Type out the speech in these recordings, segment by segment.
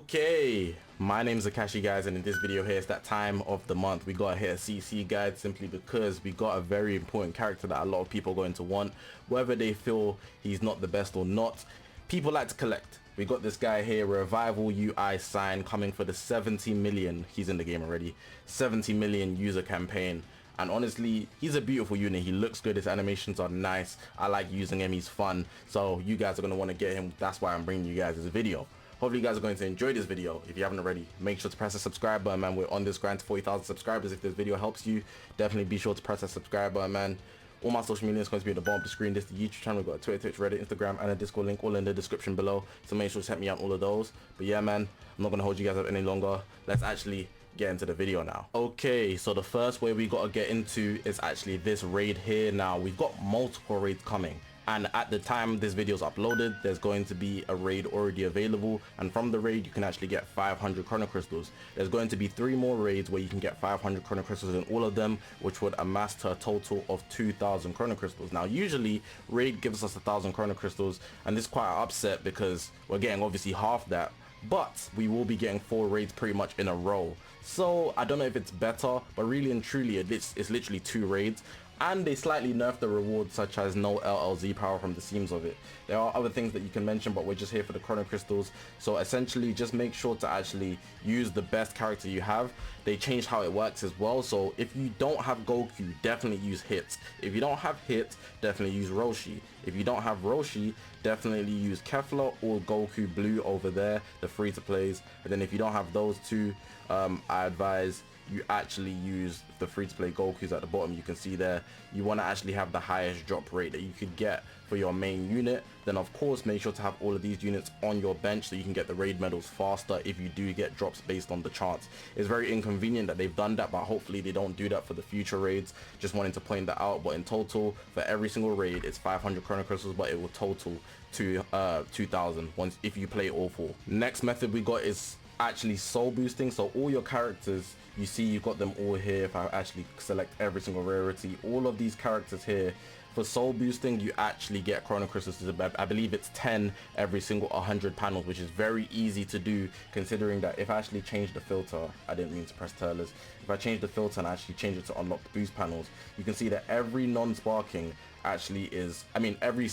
Okay, my name's Zakashi, guys, and in this video here, it's that time of the month. We gotta hit a CC guide simply because we got a very important character that a lot of people are going to want, whether they feel he's not the best or not. People like to collect. We got this guy here, Revival UI Sign, coming for the 70 million, he's in the game already, 70 million user campaign. And honestly, he's a beautiful unit. He looks good. His animations are nice. I like using him. He's fun. So you guys are going to want to get him. That's why I'm bringing you guys this video. Hopefully you guys are going to enjoy this video. If you haven't already, make sure to press the subscribe button, man. We're on this grind to 40,000 subscribers. If this video helps you, definitely be sure to press that subscribe button, man. All my social media is going to be at the bottom of the screen. This is the YouTube channel. We've got a Twitter, Twitch, Reddit, Instagram, and a Discord link all in the description below. So make sure to check me out on all of those. But yeah, man, I'm not going to hold you guys up any longer. Let's actually get into the video now. Okay, so the first way we got to get into is actually this raid here. Now, we've got multiple raids coming. And at the time this video is uploaded, there's going to be a raid already available, and from the raid you can actually get 500 chrono crystals. There's going to be 3 more raids where you can get 500 chrono crystals in all of them, which would amass to a total of 2,000 chrono crystals. Now usually raid gives us 1,000 chrono crystals, and this is quite an upset because we're getting obviously half that, but we will be getting 4 raids pretty much in a row. So I don't know if it's better, but really and truly it's literally 2 raids. And they slightly nerfed the rewards, such as no LLZ power from the seams of it. There are other things that you can mention, but we're just here for the chrono crystals. So essentially just make sure to actually use the best character you have. They changed how it works as well. So if you don't have Goku, definitely use Hits. If you don't have Hits, definitely use Roshi. If you don't have Roshi, definitely use Kefla or Goku Blue over there, the free to plays. And then if you don't have those two, I advise you actually use the free-to-play Gokus at the bottom. You can see there you want to actually have the highest drop rate that you could get for your main unit. Then of course make sure to have all of these units on your bench so you can get the raid medals faster if you do get drops based on the chance. It's very inconvenient that they've done that, but hopefully they don't do that for the future raids. Just wanting to point that out. But in total for every single raid it's 500 chrono crystals, but it will total to 2,000 once if you play all 4. Next method we got is actually soul boosting. So all your characters, you see you've got them all here. If I actually select every single rarity, all of these characters here, for soul boosting you actually get chrono crystals. I believe it's 10 every single 100 panels, which is very easy to do, considering that if I actually change the filter, I didn't mean to press Turlers, if I change the filter and actually change it to unlock the boost panels, you can see that every non-sparking actually is, I mean every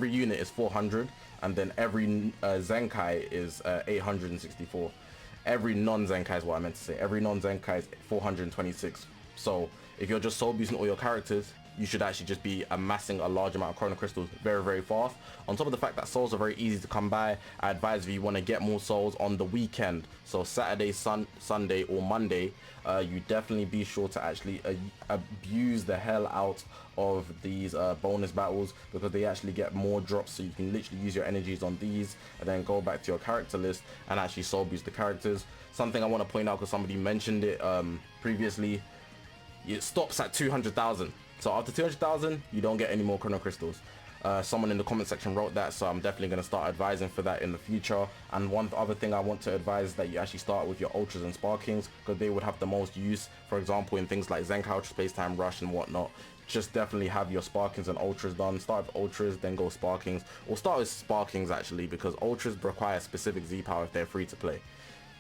unit is 400, and then every Zenkai is 864. Every non-Zenkai is what I meant to say. Every non-Zenkai is 426. So if you're just soul boosting all your characters, you should actually just be amassing a large amount of chrono crystals very, very fast. On top of the fact that souls are very easy to come by, I advise if you want to get more souls on the weekend, so Saturday, Sunday or Monday, you definitely be sure to actually abuse the hell out of these bonus battles, because they actually get more drops. So you can literally use your energies on these and then go back to your character list and actually soul boost the characters. Something I want to point out, because somebody mentioned it previously, it stops at 200,000. So after 200,000 you don't get any more chrono crystals. Someone in the comment section wrote that, so I'm definitely going to start advising for that in the future. And one other thing I want to advise is that you actually start with your ultras and sparkings, because they would have the most use, for example in things like Zenkai Ultra Space Time Rush and whatnot. Just definitely have your sparkings and ultras done. Start with ultras, then go sparkings, or start with sparkings actually, because ultras require specific Z power if they're free to play.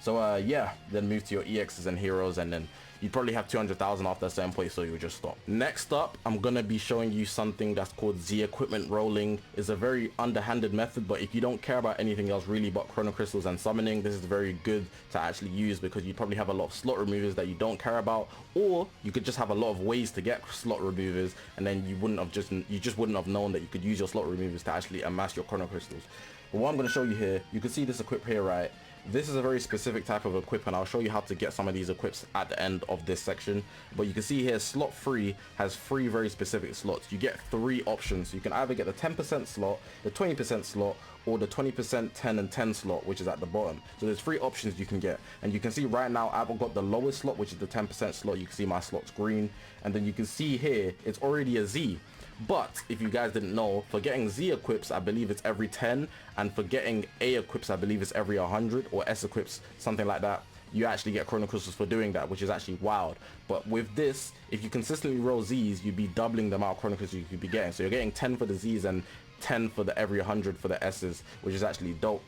So yeah, then move to your EXs and heroes, and then you probably have 200,000 after a certain point, so you just stop. Next up, I'm gonna be showing you something that's called Z equipment rolling. It's a very underhanded method, but if you don't care about anything else really but chrono crystals and summoning, this is very good to actually use, because you probably have a lot of slot removers that you don't care about, or you could just have a lot of ways to get slot removers, and then you just wouldn't have known that you could use your slot removers to actually amass your chrono crystals. But what I'm going to show you here, you can see this equip here, right? This is a very specific type of equip, and I'll show you how to get some of these equips at the end of this section. But you can see here, slot 3 has 3 very specific slots. You get 3 options. You can either get the 10% slot, the 20% slot, or the 20%, 10 and 10 slot, which is at the bottom. So there's 3 options you can get, and you can see right now I've got the lowest slot, which is the 10% slot. You can see my slot's green, and then you can see here it's already a Z. But if you guys didn't know, for getting Z equips I believe it's every 10, and for getting A equips I believe it's every 100, or S equips something like that. You actually get chrono crystals for doing that, which is actually wild. But with this, if you consistently roll Z's, you'd be doubling the amount of chrono crystals you could be getting. So you're getting 10 for the Z's and 10 for the every 100 for the S's, which is actually dope.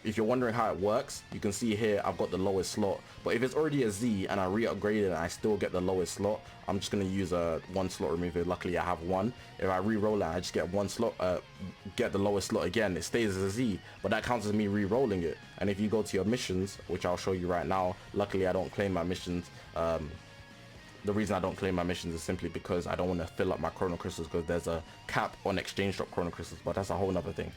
if you're wondering how it works, you can see here I've got the lowest slot, but if it's already a Z and I re-upgraded and I still get the lowest slot, I'm just going to use a 1 slot remover. Luckily I have one. If I re-roll it, I just get 1 slot, get the lowest slot again. It stays as a Z, but that counts as me re-rolling it. And if you go to your missions, which I'll show you right now, luckily I don't claim my missions. The reason I don't claim my missions is simply because I don't want to fill up my chrono crystals, because there's a cap on exchange drop chrono crystals, but that's a whole nother thing.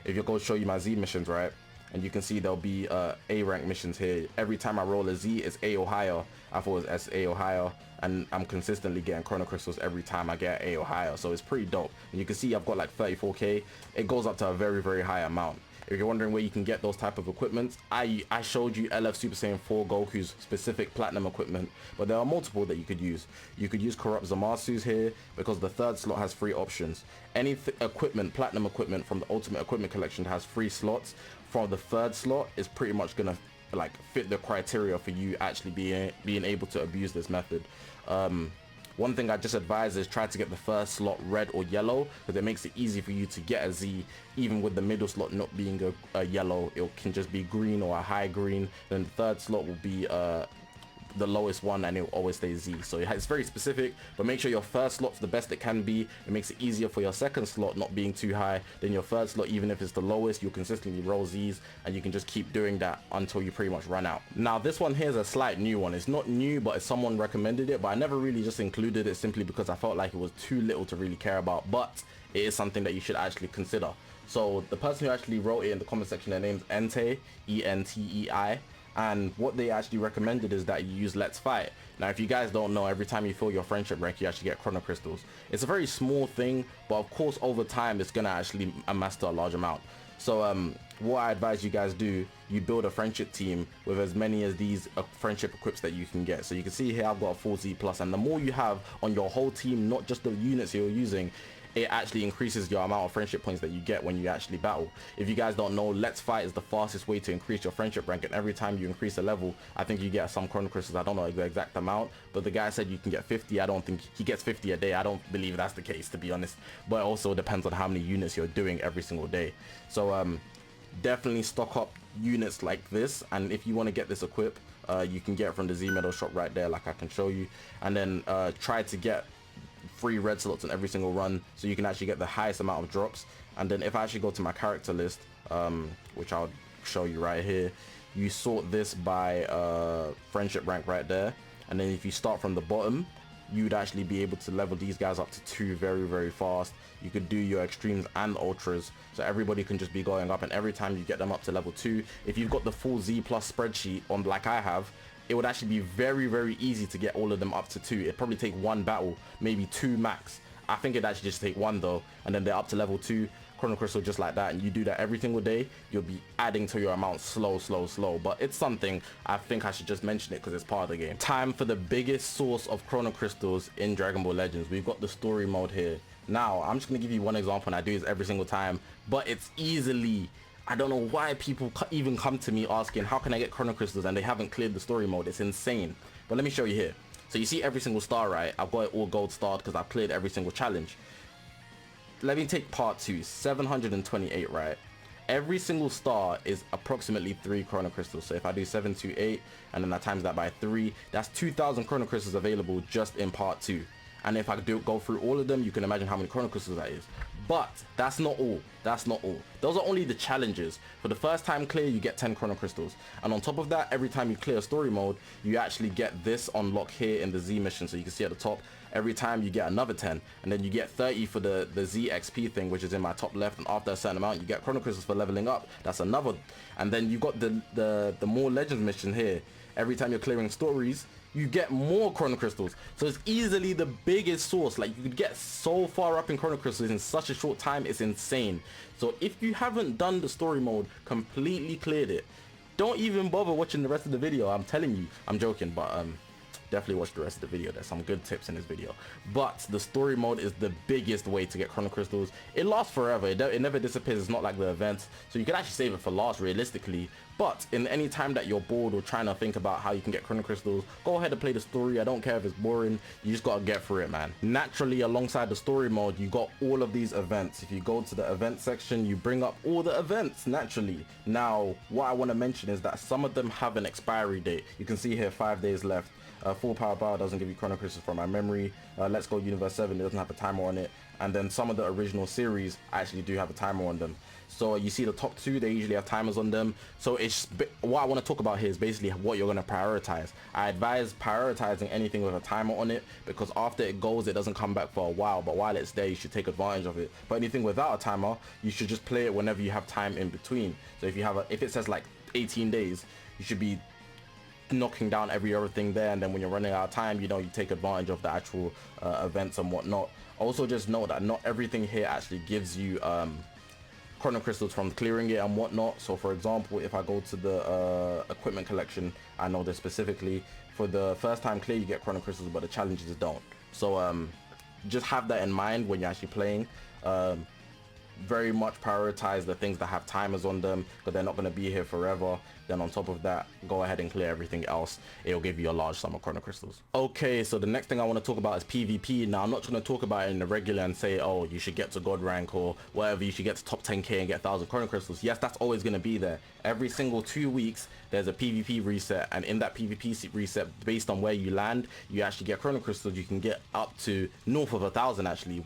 If you go show you my Z missions, right, and you can see there'll be A rank missions here. Every time I roll a Z, it's A or higher. I thought it was S, A or higher, and I'm consistently getting chrono crystals every time I get A or higher, so it's pretty dope. And you can see I've got like 34k. It goes up to a very, very high amount. If you're wondering where you can get those type of equipment, I showed you LF Super Saiyan 4 Goku's specific platinum equipment, but there are multiple that you could use. You could use Corrupt Zamasu's here, because the 3rd slot has 3 options. Any equipment, platinum equipment from the Ultimate Equipment Collection has 3 slots. From the 3rd slot is pretty much gonna like fit the criteria for you actually being able to abuse this method. One thing I just advise is try to get the 1st slot red or yellow, because it makes it easy for you to get a Z, even with the middle slot not being a yellow. It can just be green or a high green. Then the 3rd slot will be the lowest one, and it will always stay Z. So it's very specific, but make sure your 1st slot's the best it can be. It makes it easier for your 2nd slot not being too high. Then your 3rd slot, even if it's the lowest, you'll consistently roll Z's, and you can just keep doing that until you pretty much run out. Now this one here is a slight new one. It's not new, but someone recommended it, but I never really just included it simply because I felt like it was too little to really care about, but it is something that you should actually consider. So the person who actually wrote it in the comment section, their name's Entei, E-N-T-E-I. And what they actually recommended is that you use Let's Fight. Now if you guys don't know, every time you fill your friendship rank, you actually get chrono crystals. It's a very small thing, but of course over time it's gonna actually amass to a large amount. So what I advise you guys do, you build a friendship team with as many as these friendship equips that you can get. So you can see here I've got a full Z+, and the more you have on your whole team, not just the units you're using, it actually increases your amount of friendship points that you get when you actually battle. If you guys don't know, Let's Fight is the fastest way to increase your friendship rank, and every time you increase a level, I think you get some chrono crystals. I don't know the exact amount, but the guy said you can get 50. I don't think he gets 50 a day. I don't believe that's the case, to be honest, but it also depends on how many units you're doing every single day. So definitely stock up units like this, and if you want to get this equip, you can get it from the Z Metal shop right there, like I can show you, and then try to get 3 red slots in every single run, so you can actually get the highest amount of drops. And then if I actually go to my character list, which I'll show you right here, you sort this by friendship rank right there, and then if you start from the bottom, you'd actually be able to level these guys up to 2 very, very fast. You could do your extremes and ultras, so everybody can just be going up, and every time you get them up to level 2, if you've got the full Z plus spreadsheet on like I have, it would actually be very, very easy to get all of them up to 2. It'd probably take 1 battle, maybe 2 max. I think it'd actually just take 1 though, and then they're up to level 2 chrono crystal just like that, and you do that every single day, you'll be adding to your amount slow. But it's something I think I should just mention it because it's part of the game. Time for the biggest source of chrono crystals in Dragon Ball Legends. We've got the story mode here. Now I'm just gonna give you one example, and I do this every single time, but it's easily, I don't know why people even come to me asking how can I get chrono crystals and they haven't cleared the story mode. It's insane. But let me show you here. So you see every single star, right? I've got it all gold starred because I've cleared every single challenge. Let me take part 2, 728, right? Every single star is approximately 3 chrono crystals. So if I do 728 and then I times that by 3, that's 2,000 chrono crystals available just in part 2. And if I do go through all of them, you can imagine how many chrono crystals that is. But that's not all. That's not all. Those are only the challenges. For the first time clear, you get 10 chrono crystals. And on top of that, every time you clear a story mode, you actually get this unlock here in the Z mission. So you can see at the top, every time you get another 10. And then you get 30 for the Z XP thing, which is in my top left. And after a certain amount, you get chrono crystals for leveling up. That's another. And then you got the more legends mission here. Every time you're clearing stories, you get more chrono crystals. So it's easily the biggest source. Like, you could get so far up in chrono crystals in such a short time, it's insane. So if you haven't done the story mode, completely cleared it, don't even bother watching the rest of the video. I'm telling you, I'm joking, but definitely watch the rest of the video. There's some good tips in this video. But the story mode is the biggest way to get chrono crystals. It lasts forever. It never disappears. It's not like the events, so you can actually save it for last realistically. But in any time that you're bored or trying to think about how you can get chrono crystals, go ahead and play the story. I don't care if it's boring, you just gotta get through it, man. Naturally, alongside the story mode, you got all of these events. If you go to the event section, you bring up all the events naturally. Now, what I want to mention is that some of them have an expiry date. You can see here 5 days left. Full power bar doesn't give you chrono crystals from my memory. Let's Go Universe 7, it doesn't have a timer on it. And then some of the original series actually do have a timer on them. So you see the top 2, they usually have timers on them. So it's what I want to talk about here is basically what you're going to prioritize. I advise prioritizing anything with a timer on it, because after it goes, it doesn't come back for a while, but while it's there, you should take advantage of it. But anything without a timer, you should just play it whenever you have time in between. So if it says like 18 days, you should be knocking down every other thing there, and then when you're running out of time, you know, you take advantage of the actual events and whatnot. Also, just note that not everything here actually gives you chrono crystals from clearing it and whatnot. So for example, if I go to the equipment collection, I know this specifically for the first time clear you get chrono crystals, but the challenges don't. So just have that in mind when you're actually playing. Very much prioritize the things that have timers on them, because they're not going to be here forever. Then on top of that, go ahead and clear everything else. It'll give you a large sum of chrono crystals. Okay, so the next thing I want to talk about is PvP. Now, I'm not going to talk about it in the regular and say, oh, you should get to god rank or whatever, you should get to top 10k and get 1,000 chrono crystals. Yes, that's always going to be there. Every single 2 weeks, there's a PvP reset, and in that PvP reset, based on where you land, you actually get chrono crystals. You can get up to north of 1,000 actually.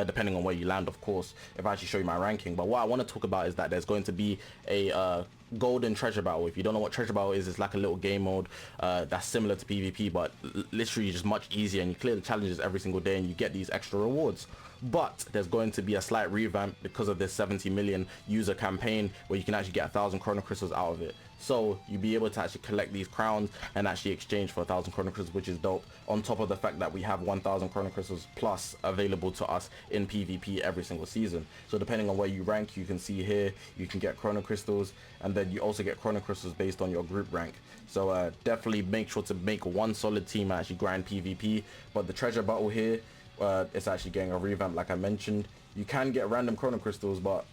Depending on where you land, of course, if I actually show you my ranking. But what I want to talk about is that there's going to be a golden treasure battle. If you don't know what treasure battle is, it's like a little game mode that's similar to PvP, but literally just much easier, and you clear the challenges every single day and you get these extra rewards. But there's going to be a slight revamp because of this 70 million user campaign, where you can actually get 1,000 chrono crystals out of it. So you'll be able to actually collect these crowns and actually exchange for 1,000 chrono crystals, which is dope. On top of the fact that we have 1,000 chrono crystals plus available to us in PvP every single season. So depending on where you rank, you can see here, you can get chrono crystals, and then you also get chrono crystals based on your group rank. So definitely make sure to make one solid team and actually grind PvP. But the treasure battle here, it's actually getting a revamp, like I mentioned. You can get random chrono crystals, but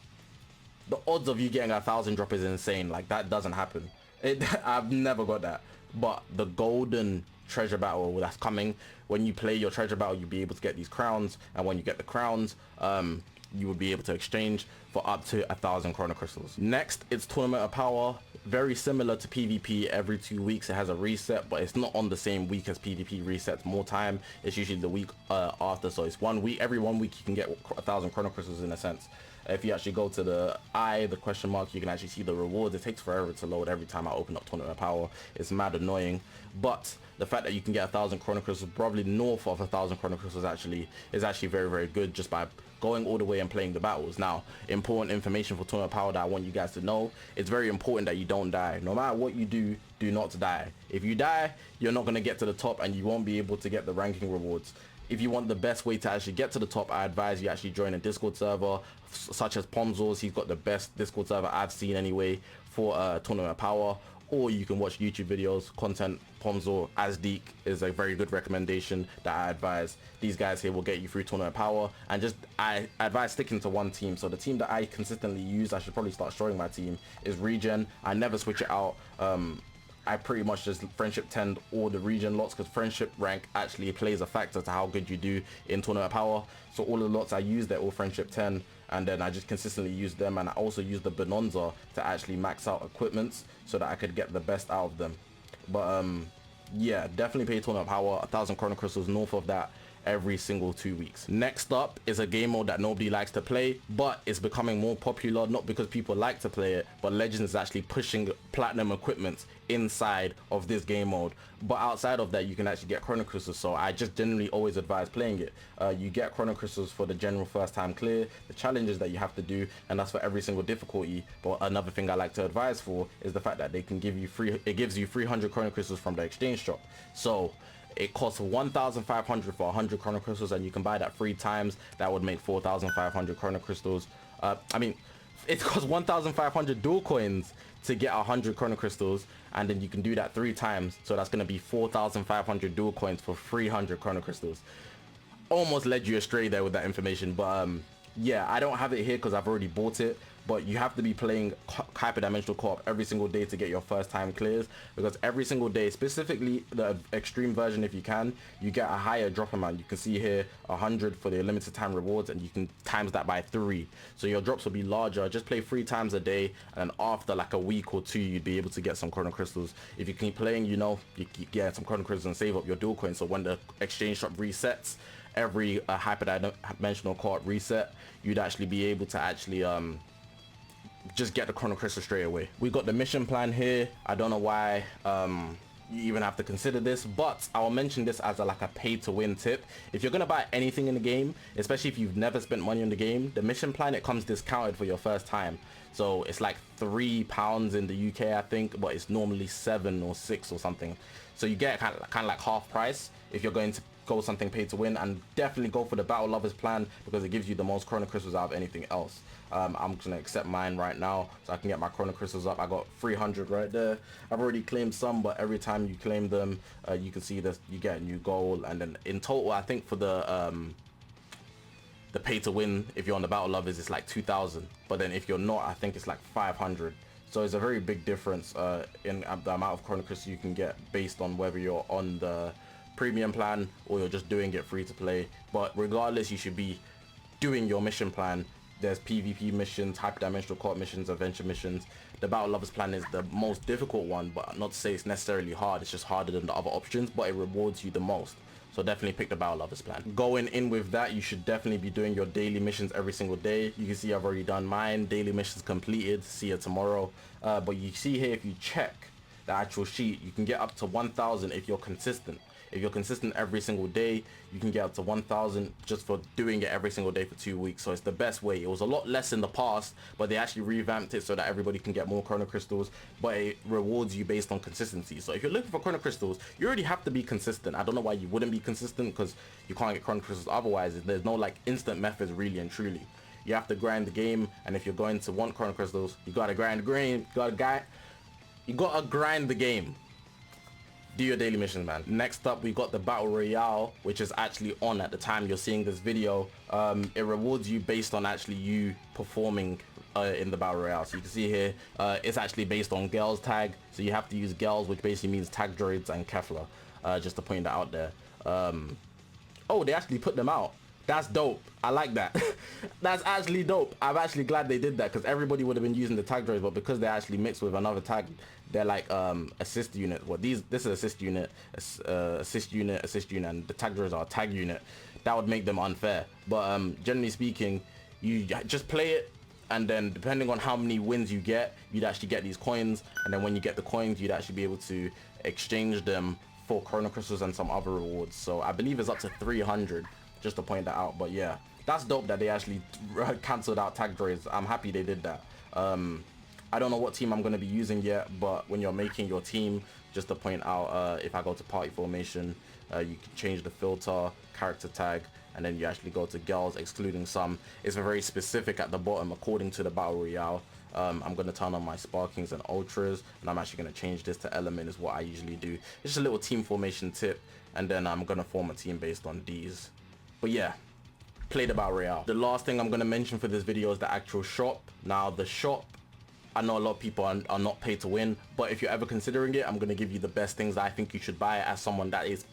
the odds of you getting 1,000 drop is insane. Like, that doesn't happen. I've never got that. But the golden treasure battle that's coming, when you play your treasure battle, you'll be able to get these crowns, and when you get the crowns, you will be able to exchange for up to 1,000 chrono crystals. Next, it's Tournament of Power. Very similar to PvP. Every 2 weeks it has a reset, but it's not on the same week as PvP resets. More time, it's usually the week after. So it's 1 week. Every 1 week you can get 1,000 chrono crystals in a sense. If you actually go to the question mark, you can actually see the rewards. It takes forever to load every time I open up Tournament of Power. It's mad annoying. But the fact that you can get 1,000 chrono crystals, probably north of 1,000 chrono crystals actually, is actually very, very good just by going all the way and playing the battles. Now, important information for Tournament of Power that I want you guys to know. It's very important that you don't die. No matter what you do, do not die. If you die, you're not going to get to the top and you won't be able to get the ranking rewards. If you want the best way to actually get to the top, I advise you actually join a Discord server such as Pomzo's. He's got the best Discord server I've seen anyway for Tournament of Power. Or you can watch YouTube videos, content. Pomzo Asdeek is a very good recommendation that I advise. These guys here will get you through Tournament of Power, and just I advise sticking to one team. So the team that I consistently use, I should probably start showing my team, is Regen. I never switch it out. I pretty much just friendship 10 all the region lots, because friendship rank actually plays a factor to how good you do in Tournament of Power. So all the lots I use, they're all friendship 10, and then I just consistently use them, and I also use the Bonanza to actually max out equipments so that I could get the best out of them. But yeah, definitely pay Tournament of Power. 1,000 chrono crystals north of that every single 2 weeks. Next up is a game mode that nobody likes to play, but it's becoming more popular, not because people like to play it, but Legends is actually pushing platinum equipment inside of this game mode. But outside of that, you can actually get chrono crystals, so I just generally always advise playing it. You get chrono crystals for the general first time clear, the challenges that you have to do, and that's for every single difficulty. But another thing I like to advise for is the fact that they can give you it gives you 300 chrono crystals from the exchange shop. So it costs 1,500 for 100 chrono crystals, and you can buy that 3 times. That would make 4,500 chrono crystals. I mean, it costs 1,500 dual coins to get 100 chrono crystals, and then you can do that 3 times. So that's going to be 4,500 dual coins for 300 chrono crystals. Almost led you astray there with that information, but yeah, I don't have it here because I've already bought it. but you have to be playing hyperdimensional co-op every single day to get your first time clears, because every single day, specifically the extreme version if you can, you get a higher drop amount. You can see here 100 for the limited time rewards, and you can times that by 3, so your drops will be larger. Just play 3 times a day, and then after like a week or 2 you'd be able to get some chrono crystals. If you keep playing, you know, you get some chrono crystals and save up your dual coins, so when the exchange shop resets, every hyperdimensional co-op reset, you'd actually be able to actually just get the chrono crystal straight away. We got the mission plan here. I don't know why you even have to consider this, but I'll mention this as like a pay to win tip. If you're gonna buy anything in the game, especially if you've never spent money on the game, the mission plan, it comes discounted for your first time. So it's like £3 in the UK, I think, but it's normally 7 or 6 or something. So you get kind of like half price if you're going to go something pay to win, and definitely go for the Battle Lovers plan because it gives you the most chrono crystals out of anything else. I'm gonna accept mine right now so I can get my chrono crystals up. I got 300 right there. I've already claimed some, but every time you claim them, you can see this, you get a new goal, and then in total, I think for the pay to win, if you're on the Battle Lovers, it's like 2,000, but then if you're not, I think it's like 500. So it's a very big difference in the amount of chrono crystals you can get based on whether you're on the premium plan or you're just doing it free to play. But regardless, you should be doing your mission plan. There's PvP missions, hyperdimensional co-op missions, adventure missions. The Battle Lovers plan is the most difficult one, but not to say it's necessarily hard, it's just harder than the other options, but it rewards you the most. So definitely pick the Battle Lovers plan. Going in with that, you should definitely be doing your daily missions every single day. You can see I've already done mine. Daily missions completed. See you tomorrow. But you see here, if you check the actual sheet, you can get up to 1,000 if you're consistent. If you're consistent every single day, you can get up to 1,000 just for doing it every single day for 2 weeks. So it's the best way. It was a lot less in the past, but they actually revamped it so that everybody can get more chrono crystals, but it rewards you based on consistency. So if you're looking for chrono crystals, you already have to be consistent. I don't know why you wouldn't be consistent, because you can't get chrono crystals otherwise. There's no like instant methods really and truly. You have to grind the game, and if you're going to want chrono crystals, you gotta grind the game. You gotta grind the game. Do your daily missions, man. Next up, we got the Battle Royale, which is actually on at the time you're seeing this video. It rewards you based on actually you performing in the Battle Royale. So you can see here, it's actually based on girls tag. So you have to use girls, which basically means tag droids and Kefla, just to point that out there. Oh, they actually put them out. That's dope. I like that. That's actually dope. I'm actually glad they did that, because everybody would have been using the tag droids, but because they actually mixed with another tag, they're like assist unit. Well, this is assist unit, assist unit, and the tag droids are a tag unit. That would make them unfair. But generally speaking, you just play it, and then depending on how many wins you get, you'd actually get these coins, and then when you get the coins, you'd actually be able to exchange them for chrono crystals and some other rewards. So I believe it's up to 300. Just to point that out. But yeah, that's dope that they actually cancelled out tag droids. I'm happy they did that. I don't know what team I'm going to be using yet, but when you're making your team, just to point out, if I go to party formation, you can change the filter, character tag, and then you actually go to girls, excluding some. It's very specific at the bottom according to the Battle Royale. I'm going to turn on my Sparkings and Ultras, and I'm actually going to change this to Element is what I usually do. It's just a little team formation tip, and then I'm going to form a team based on these. But yeah, play the Battle Royale. The last thing I'm going to mention for this video is the actual shop. Now the shop, I know a lot of people are not pay to win, but if you're ever considering it, I'm going to give you the best things that I think you should buy as someone that is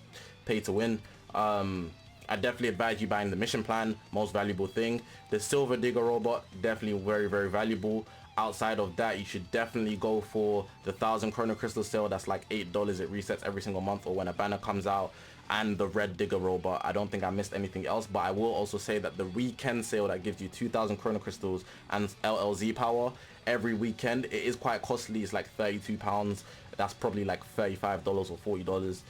pay to win. I definitely advise you buying the mission plan, most valuable thing. The Silver Digger robot, definitely very, very valuable. Outside of that, you should definitely go for the 1,000 chrono crystal sale. That's like $8. It resets every single month or when a banner comes out. And the Red Digger robot. I don't think I missed anything else, but I will also say that the weekend sale that gives you 2,000 chrono crystals and LLZ power every weekend, it is quite costly. It's like £32. That's probably like $35 or $40.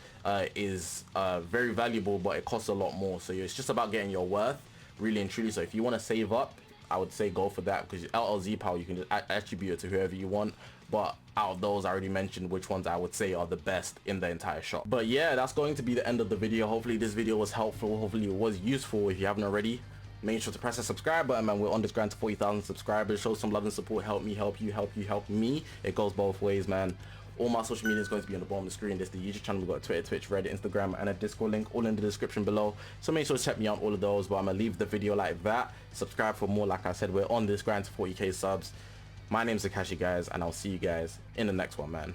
Is very valuable, but it costs a lot more. So it's just about getting your worth, really and truly. So if you want to save up, I would say go for that, because LLZ power, you can just attribute it to whoever you want. But out of those, I already mentioned which ones I would say are the best in the entire shop. But yeah, that's going to be the end of the video. Hopefully this video was helpful. Hopefully it was useful. If you haven't already, make sure to press the subscribe button, man. We're on this grind to 40,000 subscribers. Show some love and support. Help me, help you, help you, help me. It goes both ways, man. All my social media is going to be on the bottom of the screen. There's the YouTube channel, we've got a Twitter, Twitch, Reddit, Instagram, and a Discord link, all in the description below. So make sure to check me out all of those. But I'm gonna leave the video like that. Subscribe for more. Like I said, we're on this grind to 40k subs. My name's Zakashi, guys, and I'll see you guys in the next one, man.